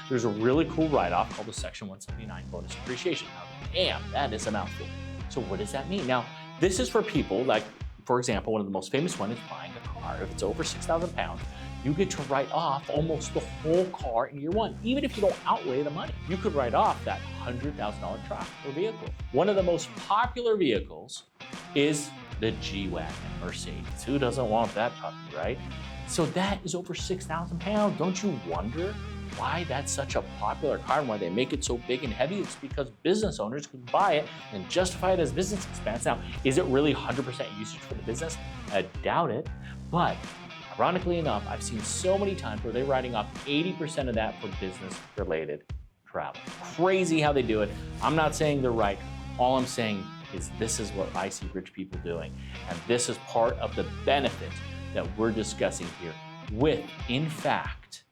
there's a really cool write-off called the Section 179 bonus depreciation. Now, damn, that is a mouthful. So what does that mean? Now, this is for people like, for example, one of the most famous ones is buying a car. If it's over 6,000 pounds, you get to write off almost the whole car in year one. Even if you don't outlay the money, you could write off that $100,000 truck or vehicle. One of the most popular vehicles is the G-Wagon Mercedes. Who doesn't want that puppy, right? So that is over 6,000 pounds. Don't you wonder why that's such a popular car and why they make it so big and heavy? It's because business owners can buy it and justify it as business expense. Now, is it really 100% usage for the business? I doubt it, but ironically enough, I've seen so many times where they're writing off 80% of that for business-related travel. Crazy how they do it. I'm not saying they're right. All I'm saying is this is what I see rich people doing, and this is part of the benefit that we're discussing here with, in fact,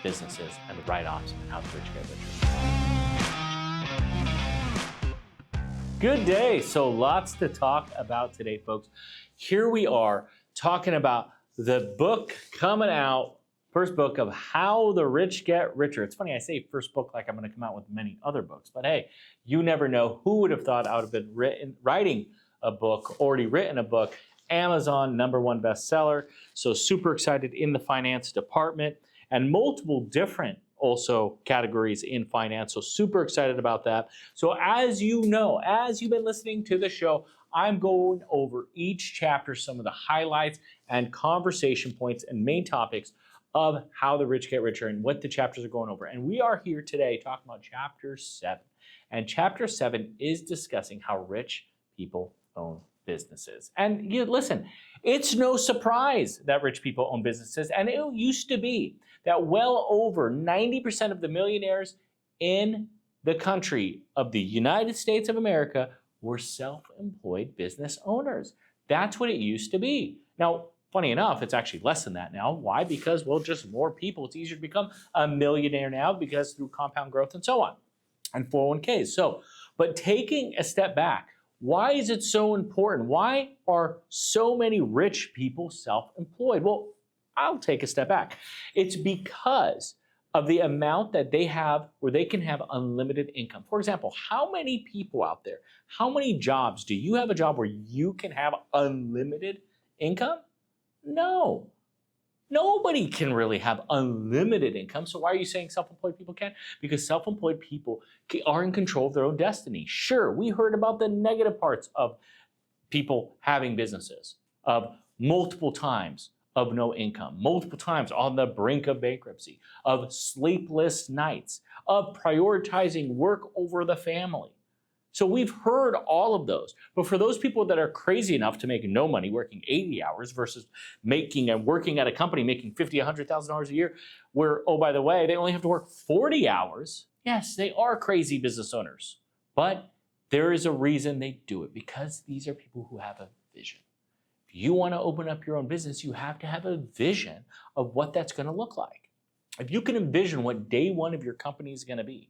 businesses and the write-offs and how the rich get richer. Good day. So lots to talk about today, folks. Here we are talking about the book coming out, first book of How the Rich Get Richer. It's funny, I say first book like I'm going to come out with many other books, but hey, you never know. Who would have thought I would have been writing a book, already written a book, Amazon #1 bestseller. So super excited in the finance department and multiple different also categories in finance. So super excited about that. So as you know, as you've been listening to the show, I'm going over each chapter, some of the highlights and conversation points and main topics of How the Rich Get Richer and what the chapters are going over. And we are here today talking about chapter 7. And chapter 7 is discussing how rich people own businesses. And listen, it's no surprise that rich people own businesses. And it used to be that well over 90% of the millionaires in the country of the United States of America were self-employed business owners. That's what it used to be. Now, funny enough, it's actually less than that now. Why? Because, well, just more people. It's easier to become a millionaire now because through compound growth and so on, and 401ks. So, but taking a step back, why is it so important? Why are so many rich people self-employed? Well, I'll take a step back. It's because of the amount that they have where they can have unlimited income. For example, how many people out there, how many jobs, do you have a job where you can have unlimited income? No. Nobody can really have unlimited income. So why are you saying self-employed people can? Because self-employed people are in control of their own destiny. Sure, we heard about the negative parts of people having businesses, of multiple times of no income, multiple times on the brink of bankruptcy, of sleepless nights, of prioritizing work over the family. So we've heard all of those. But for those people that are crazy enough to make no money working 80 hours versus making and working at a company making $50,000, $100,000 a year, where, oh, by the way, they only have to work 40 hours. Yes, they are crazy business owners. But there is a reason they do it, because these are people who have a vision. If you want to open up your own business, you have to have a vision of what that's going to look like. If you can envision what day one of your company is going to be,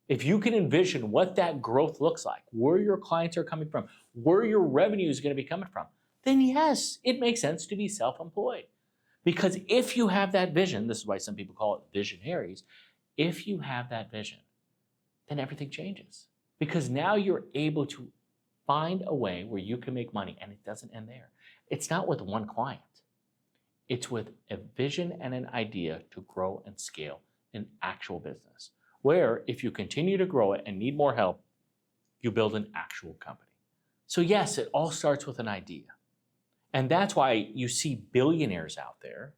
if you can envision what that growth looks like, where your clients are coming from, where your revenue is going to be coming from, then yes, it makes sense to be self-employed. Because if you have that vision, this is why some people call it visionaries, if you have that vision, then everything changes. Because now you're able to find a way where you can make money, and it doesn't end there. It's not with one client. It's with a vision and an idea to grow and scale an actual business, where if you continue to grow it and need more help, you build an actual company. So yes, it all starts with an idea. And that's why you see billionaires out there.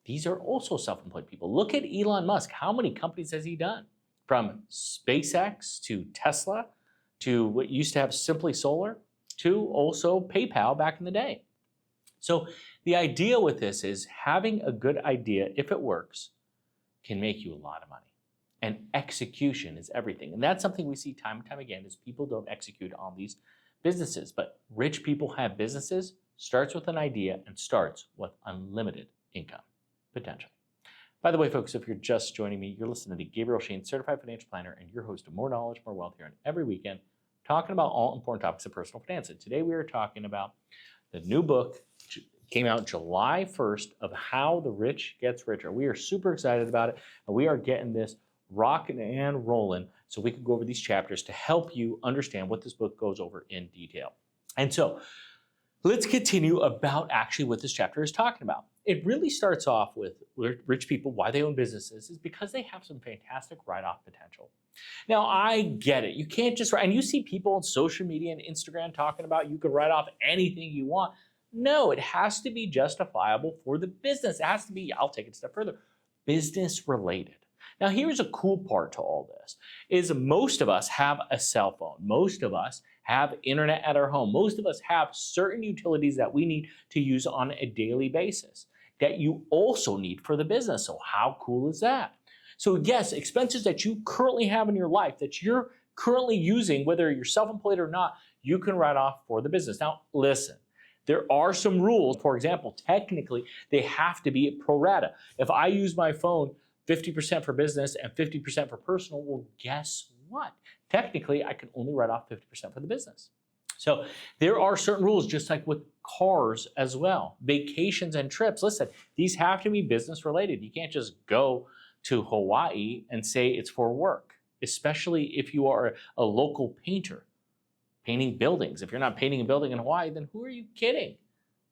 These are also self-employed people. Look at Elon Musk. How many companies has he done? From SpaceX to Tesla to what used to have Simply Solar to also PayPal back in the day. So the idea with this is having a good idea, if it works, can make you a lot of money. And execution is everything. And that's something we see time and time again is people don't execute on these businesses. But rich people have businesses, starts with an idea and starts with unlimited income potential. By the way, folks, if you're just joining me, you're listening to Gabriel Shahin, Certified Financial Planner, and your host of More Knowledge, More Wealth here on every weekend, talking about all important topics of personal finance. And today we are talking about the new book, Came out July 1st of How the Rich Gets Richer. We are super excited about it, and we are getting this rocking and rolling so we can go over these chapters to help you understand what this book goes over in detail. And so let's continue about actually what this chapter is talking about. It really starts off with rich people, why they own businesses is because they have some fantastic write-off potential. Now, I get it. You can't just write, and you see people on social media and Instagram talking about you can write off anything you want. No, it has to be justifiable for the business. It has to be, I'll take it a step further, business related. Now, here's a cool part to all this, is most of us have a cell phone. Most of us have internet at our home. Most of us have certain utilities that we need to use on a daily basis that you also need for the business. So how cool is that? So yes, expenses that you currently have in your life that you're currently using, whether you're self-employed or not, you can write off for the business. Now, listen. There are some rules. For example, technically, they have to be pro rata. If I use my phone 50% for business and 50% for personal, well, guess what? Technically, I can only write off 50% for the business. So there are certain rules, just like with cars as well. Vacations and trips, listen, these have to be business related. You can't just go to Hawaii and say it's for work, especially if you are a local painter. Painting buildings. If you're not painting a building in Hawaii, then who are you kidding?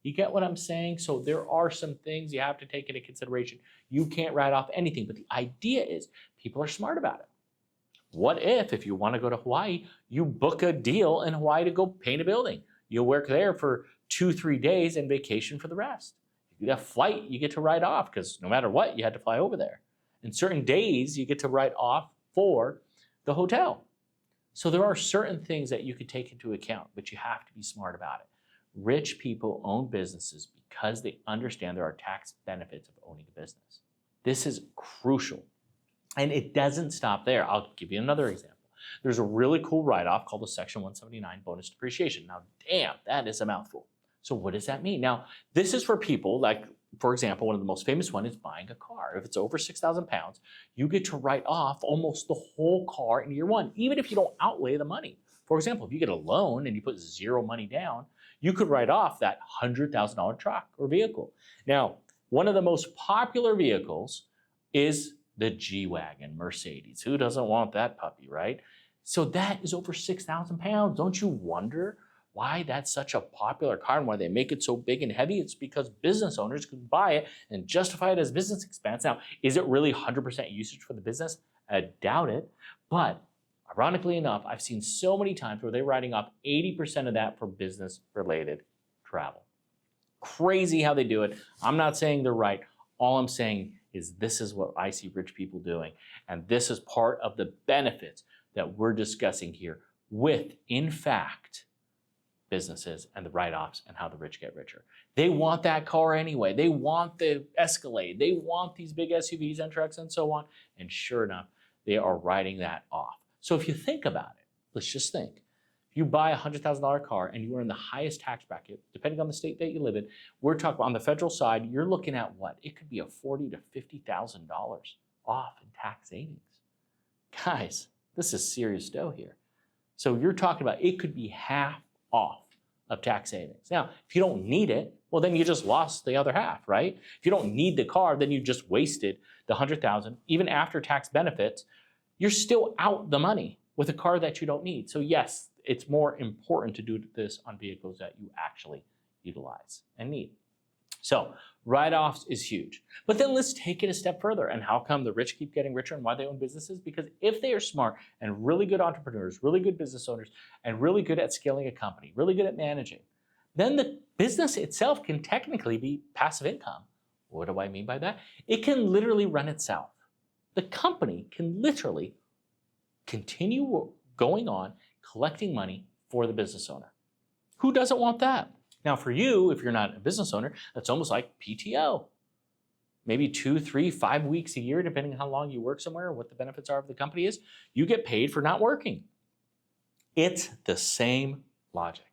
You get what I'm saying? So there are some things you have to take into consideration. You can't write off anything, but the idea is people are smart about it. What if you want to go to Hawaii, you book a deal in Hawaii to go paint a building? You'll work there for 2-3 days and vacation for the rest. That flight you get to write off because no matter what, you had to fly over there. And certain days you get to write off for the hotel. So there are certain things that you could take into account, but you have to be smart about it. Rich people own businesses because they understand there are tax benefits of owning a business. This is crucial. And it doesn't stop there. I'll give you another example. There's a really cool write-off called the Section 179 bonus depreciation. Now, damn, that is a mouthful. So what does that mean? Now, this is for people like, for example, one of the most famous one is buying a car. If it's over 6,000 pounds, you get to write off almost the whole car in year one, even if you don't outlay the money. For example, if you get a loan and you put zero money down, you could write off that $100,000 truck or vehicle. Now, one of the most popular vehicles is the G-Wagon, Mercedes. Who doesn't want that puppy, right? So that is over 6,000 pounds. Don't you wonder why that's such a popular car and why they make it so big and heavy? It's because business owners can buy it and justify it as business expense. Now, is it really 100% usage for the business? I doubt it. But ironically enough, I've seen so many times where they're writing off 80% of that for business-related travel. Crazy how they do it. I'm not saying they're right. All I'm saying is this is what I see rich people doing. And this is part of the benefits that we're discussing here with, in fact, businesses and the write-offs and how the rich get richer. They want that car anyway. They want the Escalade. They want these big SUVs and trucks and so on. And sure enough, they are writing that off. So if you think about it, let's just think. If you buy a $100,000 car and you are in the highest tax bracket, depending on the state that you live in, we're talking on the federal side, you're looking at what? It could be a $40,000 to $50,000 off in tax savings. Guys, this is serious dough here. So you're talking about it could be half off of tax savings. Now, if you don't need it, well, then you just lost the other half, right? If you don't need the car, then you just wasted the $100,000. Even after tax benefits, you're still out the money with a car that you don't need. So yes, it's more important to do this on vehicles that you actually utilize and need. So write-offs is huge. But then let's take it a step further. And how come the rich keep getting richer and why they own businesses? Because if they are smart and really good entrepreneurs, really good business owners, and really good at scaling a company, really good at managing, then the business itself can technically be passive income. What do I mean by that? It can literally run itself. The company can literally continue going on collecting money for the business owner. Who doesn't want that? Now for you, if you're not a business owner, that's almost like PTO. Maybe 2, 3, 5 weeks a year, depending on how long you work somewhere, what the benefits are of the company is, you get paid for not working. It's the same logic,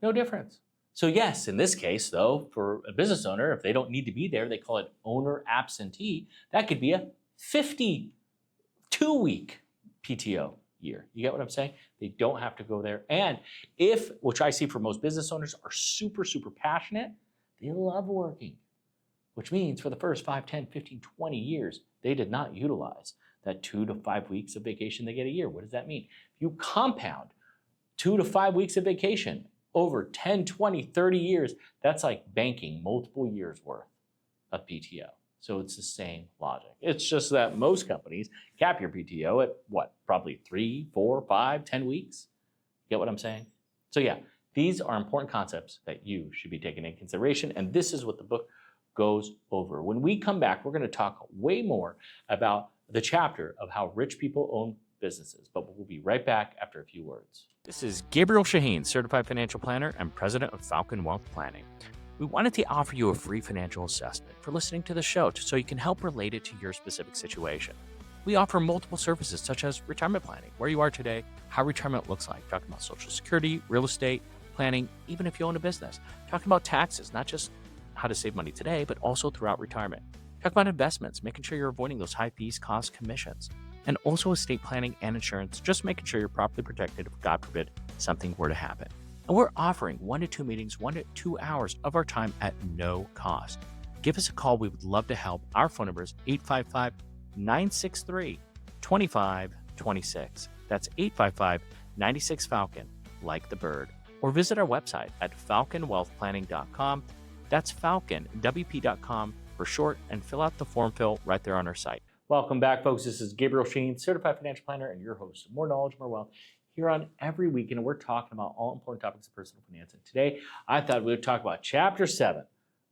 no difference. So yes, in this case though, for a business owner, if they don't need to be there, they call it owner absentee, that could be a 52-week PTO year. You get what I'm saying? They don't have to go there. And if, which I see for most business owners are super, super passionate, they love working, which means for the first 5, 10, 15, 20 years, they did not utilize that 2 to 5 weeks of vacation they get a year. What does that mean? If you compound 2 to 5 weeks of vacation over 10, 20, 30 years, that's like banking multiple years worth of PTO. So it's the same logic. It's just that most companies cap your PTO at what? Probably 3, 4, 5, 10 weeks. Get what I'm saying? So yeah, these are important concepts that you should be taking into consideration, and this is what the book goes over. When we come back, we're going to talk way more about the chapter of how rich people own businesses, but we'll be right back after a few words. This is Gabriel Shahin, Certified Financial Planner and President of Falcon Wealth Planning. We wanted to offer you a free financial assessment for listening to the show so you can help relate it to your specific situation. We offer multiple services such as retirement planning, where you are today, how retirement looks like, talking about Social Security, real estate, planning, even if you own a business, talking about taxes, not just how to save money today, but also throughout retirement. Talk about investments, making sure you're avoiding those high fees, costs, commissions, and also estate planning and insurance, just making sure you're properly protected if, God forbid, something were to happen. And we're offering 1 to 2 meetings, 1 to 2 hours of our time at no cost. Give us a call. We would love to help. Our phone number is 855-963-2526. That's 855-96-FALCON, like the bird. Or visit our website at falconwealthplanning.com. That's falconwp.com for short, and fill out the form fill right there on our site. Welcome back, folks. This is Gabriel Shahin, Certified Financial Planner and your host of More Knowledge, More Wealth, here on every weekend. And we're talking about all important topics of personal finance. And today, I thought we would talk about Chapter 7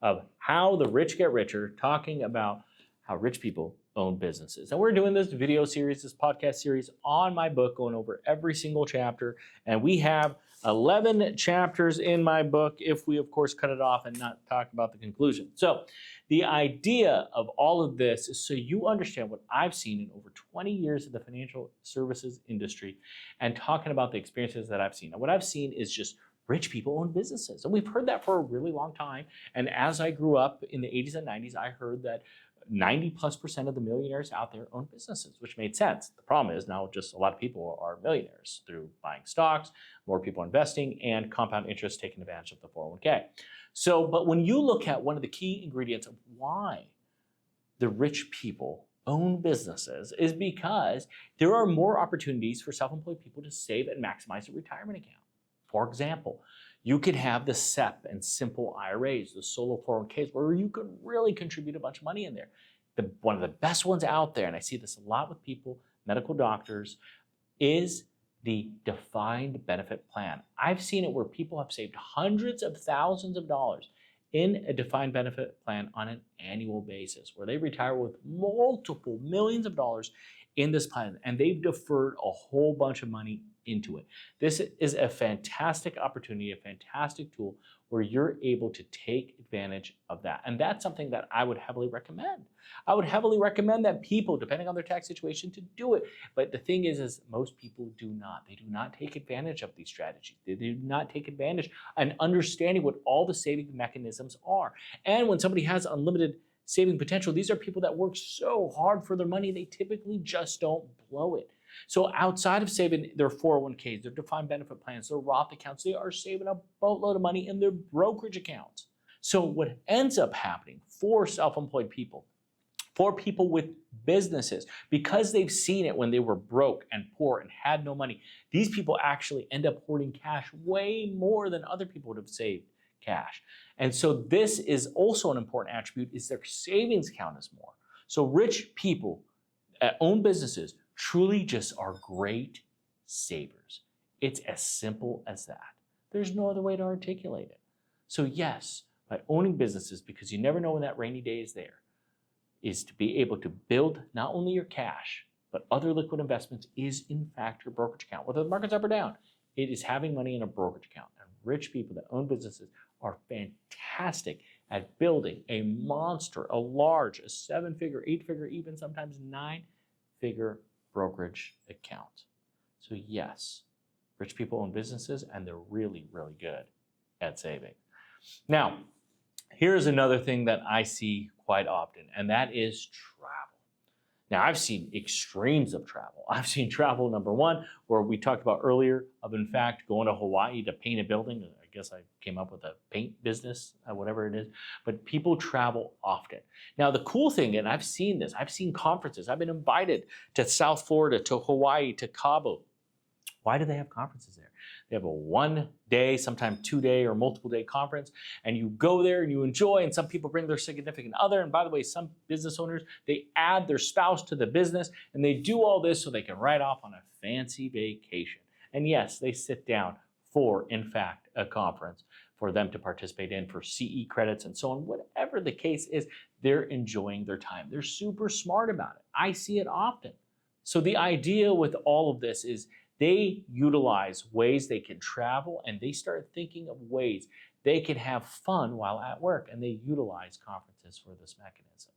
of How the Rich Get Richer, talking about how rich people own businesses. And we're doing this video series, this podcast series on my book, going over every single chapter. And we have 11 chapters in my book, if we, of course, cut it off and not talk about the conclusion. So the idea of all of this is so you understand what I've seen in over 20 years of the financial services industry and talking about the experiences that I've seen. And what I've seen is just rich people own businesses. And we've heard that for a really long time. And as I grew up in the 80s and 90s, I heard that 90+% of the millionaires out there own businesses, which made sense. The problem is now just a lot of people are millionaires through buying stocks, more people investing, and compound interest taking advantage of the 401k. So, but when you look at one of the key ingredients of why the rich people own businesses is because there are more opportunities for self-employed people to save and maximize a retirement account. For example, you could have the SEP and simple IRAs, the solo 401ks, where you could really contribute a bunch of money in there. One of the best ones out there, and I see this a lot with people, medical doctors, is the defined benefit plan. I've seen it where people have saved hundreds of thousands of dollars in a defined benefit plan on an annual basis, where they retire with multiple millions of dollars in this plan, and they've deferred a whole bunch of money into it. This is a fantastic opportunity, a fantastic tool where you're able to take advantage of that. And that's something that I would heavily recommend. I would heavily recommend that people, depending on their tax situation, to do it. But the thing is most people do not. They do not take advantage of these strategies. They do not take advantage and understanding what all the saving mechanisms are. And when somebody has unlimited saving potential, these are people that work so hard for their money, they typically just don't blow it. So outside of saving their 401ks, their defined benefit plans, their Roth accounts, they are saving a boatload of money in their brokerage accounts. So what ends up happening for self-employed people, for people with businesses, because they've seen it when they were broke and poor and had no money, these people actually end up hoarding cash way more than other people would have saved cash. And so this is also an important attribute, is their savings account is more. So rich people that own businesses truly just are great savers. It's as simple as that. There's no other way to articulate it. So yes, by owning businesses, because you never know when that rainy day is there, is to be able to build not only your cash, but other liquid investments is in fact your brokerage account. Whether the market's up or down, it is having money in a brokerage account. And rich people that own businesses are fantastic at building a monster, a large, a 7-figure, 8-figure, even sometimes 9-figure brokerage account. So yes, rich people own businesses and they're really, really good at saving. Now, here's another thing that I see quite often, and that is travel. Now, I've seen extremes of travel. I've seen travel, number one, where we talked about earlier, of in fact going to Hawaii to paint a building. guess I came up with a paint business, whatever it is. But people travel often. Now, the cool thing, and I've seen this, I've seen conferences. I've been invited to South Florida, to Hawaii, to Cabo. Why do they have conferences there? They have a 1 day, sometimes 2 day or multiple day conference, and you go there and you enjoy, and some people bring their significant other. And by the way, some business owners, they add their spouse to the business, and they do all this so they can ride off on a fancy vacation. And yes, they sit down for, in fact, a conference for them to participate in for CE credits and so on. Whatever the case is, they're enjoying their time. They're super smart about it. I see it often. So the idea with all of this is they utilize ways they can travel, and they start thinking of ways they can have fun while at work, and they utilize conferences for this mechanism.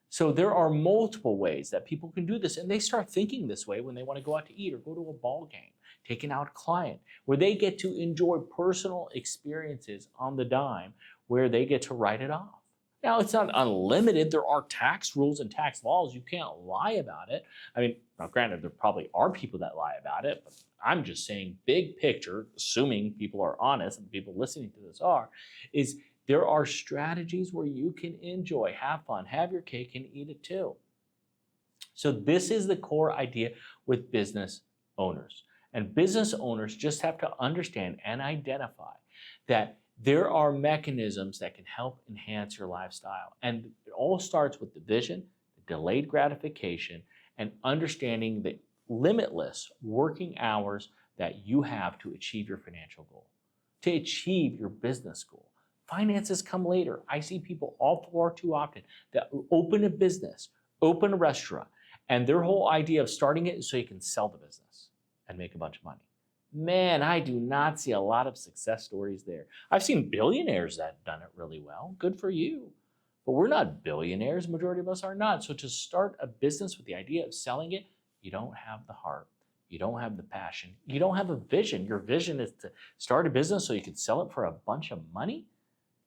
So there are multiple ways that people can do this, and they start thinking this way when they want to go out to eat or go to a ball game, taking out a client, where they get to enjoy personal experiences on the dime, where they get to write it off. Now, it's not unlimited. There are tax rules and tax laws. You can't lie about it. I mean, now granted, there probably are people that lie about it, but I'm just saying big picture, assuming people are honest and people listening to this are, is there are strategies where you can enjoy, have fun, have your cake and eat it too. So this is the core idea with business owners. And business owners just have to understand and identify that there are mechanisms that can help enhance your lifestyle. And it all starts with the vision, the delayed gratification, and understanding the limitless working hours that you have to achieve your financial goal, to achieve your business goal. Finances come later. I see people all far too often that open a business, open a restaurant, and their whole idea of starting it is so you can sell the business and make a bunch of money. Man, I do not see a lot of success stories there. I've seen billionaires that have done it really well. Good for you. But we're not billionaires. The majority of us are not. So to start a business with the idea of selling it, you don't have the heart. You don't have the passion. You don't have a vision. Your vision is to start a business so you can sell it for a bunch of money.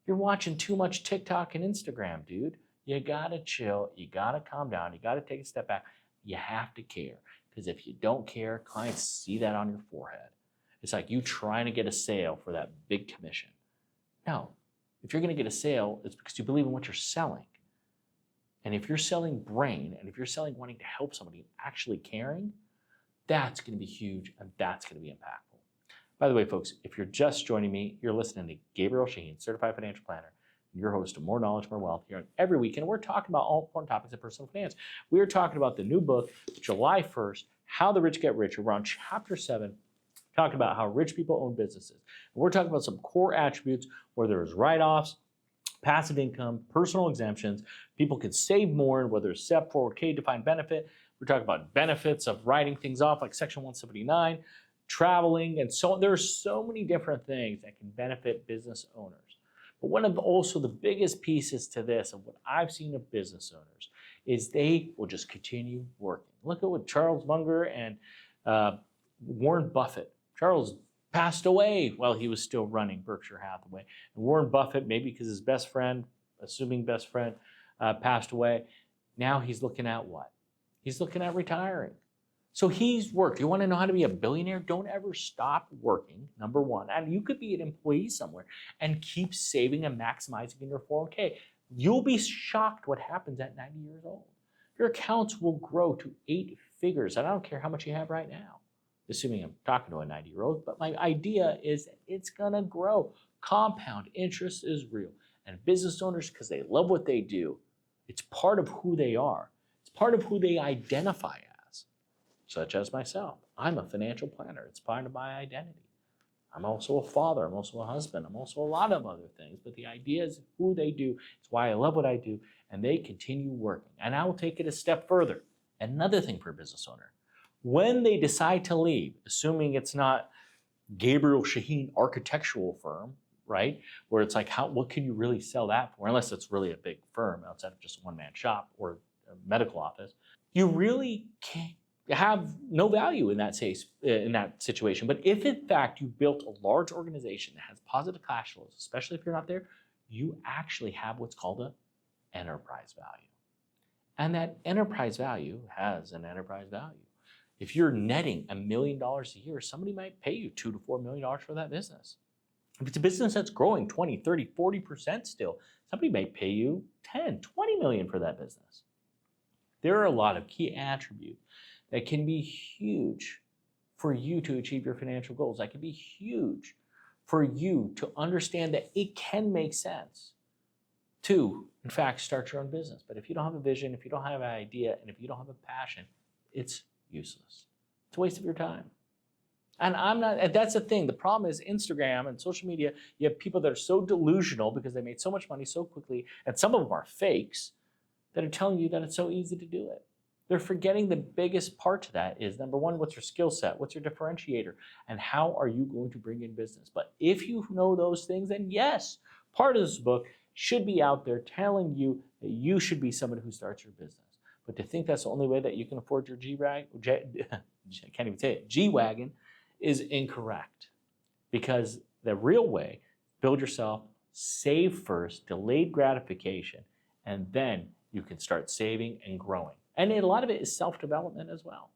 You're watching too much TikTok and Instagram, dude. You gotta chill. You gotta calm down. You gotta take a step back. You have to care. Because if you don't care, clients see that on your forehead. It's like you trying to get a sale for that big commission. No, if you're going to get a sale, it's because you believe in what you're selling. And if you're selling brain, and if you're selling wanting to help somebody, actually caring, that's going to be huge, and that's going to be impactful. By the way, folks, if you're just joining me, you're listening to Gabriel Shahin, Certified Financial Planner, and your host of More Knowledge, More Wealth here every week. And we're talking about all important topics of personal finance. We are talking about the new book, July 1st, How the Rich Get Richer. We're on chapter 7, talking about how rich people own businesses. And we're talking about some core attributes where there's write-offs, passive income, personal exemptions. People can save more, whether it's SEP, 401k, defined benefit. We're talking about benefits of writing things off like Section 179, traveling, and so on. There are so many different things that can benefit business owners. But one of also the biggest pieces to this, of what I've seen of business owners, is they will just continue working. Look at what Charles Munger and Warren Buffett. Charles passed away while he was still running Berkshire Hathaway. And Warren Buffett, maybe because his best friend, assuming best friend, passed away, now he's looking at what? He's looking at retiring. So he's worked. You want to know how to be a billionaire? Don't ever stop working, number one. And you could be an employee somewhere and keep saving and maximizing in your 401k. You'll be shocked what happens at 90 years old. Your accounts will grow to 8 figures. And I don't care how much you have right now, assuming I'm talking to a 90-year-old, but my idea is that it's gonna grow. Compound interest is real. And business owners, because they love what they do, it's part of who they are. It's part of who they identify as, such as myself. I'm a financial planner. It's part of my identity. I'm also a father. I'm also a husband. I'm also a lot of other things. But the idea is who they do. It's why I love what I do. And they continue working. And I will take it a step further. Another thing for a business owner. When they decide to leave, assuming it's not Gabriel Shahin architectural firm, right? Where it's like, what can you really sell that for? Unless it's really a big firm outside of just a one-man shop or a medical office. You really can't have no value in that situation. But if in fact you built a large organization that has positive cash flows, especially if you're not there, you actually have what's called an enterprise value. And that enterprise value has an enterprise value. If you're netting $1 million a year, somebody might pay you $2 to $4 million for that business. If it's a business that's growing 20, 30, 40% still, somebody may pay you 10, 20 million for that business. There are a lot of key attributes that can be huge for you to achieve your financial goals. That can be huge for you to understand that it can make sense to, in fact, start your own business. But if you don't have a vision, if you don't have an idea, and if you don't have a passion, it's useless. It's a waste of your time. And that's the thing. The problem is Instagram and social media, you have people that are so delusional because they made so much money so quickly, and some of them are fakes, that are telling you that it's so easy to do it. They're forgetting the biggest part to that is, number one, what's your skill set? What's your differentiator? And how are you going to bring in business? But if you know those things, then yes, part of this book should be out there telling you that you should be someone who starts your business. But to think that's the only way that you can afford your G-Wagon is incorrect. Because the real way, build yourself, save first, delayed gratification, and then you can start saving and growing. And a lot of it is self-development as well.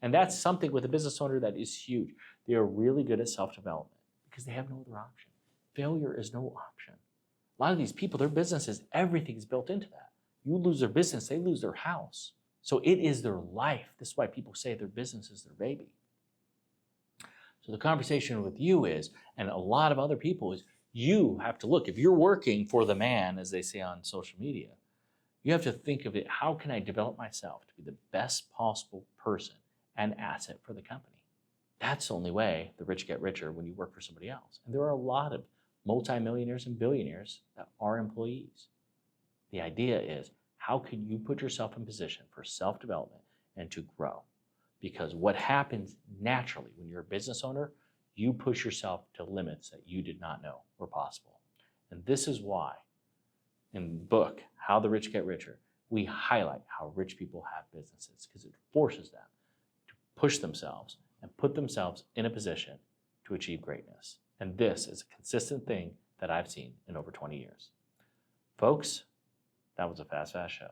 And that's something with a business owner that is huge. They are really good at self-development because they have no other option. Failure is no option. A lot of these people, their businesses, everything is built into that. You lose their business, they lose their house. So it is their life. This is why people say their business is their baby. So the conversation with you is, and a lot of other people is, you have to look. If you're working for the man, as they say on social media, you have to think of it, how can I develop myself to be the best possible person and asset for the company? That's the only way the rich get richer, when you work for somebody else. And there are a lot of multimillionaires and billionaires that are employees. The idea is, how can you put yourself in position for self-development and to grow? Because what happens naturally when you're a business owner, you push yourself to limits that you did not know were possible. And this is why in the book, How the Rich Get Richer, we highlight how rich people have businesses, because it forces them to push themselves and put themselves in a position to achieve greatness. And this is a consistent thing that I've seen in over 20 years. Folks, that was a fast show.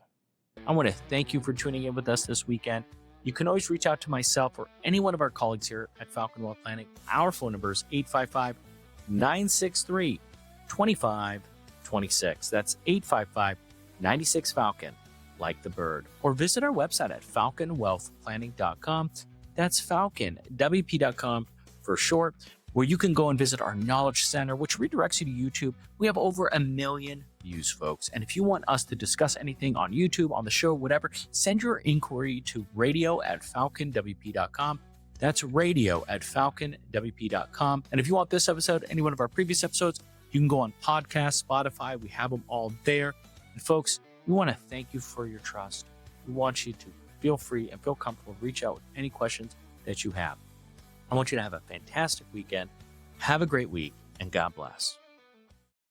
I want to thank you for tuning in with us this weekend. You can always reach out to myself or any one of our colleagues here at Falcon Wealth Planning. Our phone number is 855-963-2526. That's 855-96-FALCON, like the bird. Or visit our website at falconwealthplanning.com. That's falconwp.com for short, where you can go and visit our Knowledge Center, which redirects you to YouTube. We have over 1 million views, folks. And if you want us to discuss anything on YouTube, on the show, whatever, send your inquiry to radio@falconwp.com. That's radio@falconwp.com. And if you want this episode, any one of our previous episodes, you can go on podcast, Spotify. We have them all there. And folks, we want to thank you for your trust. We want you to feel free and feel comfortable to reach out with any questions that you have. I want you to have a fantastic weekend. Have a great week, and God bless.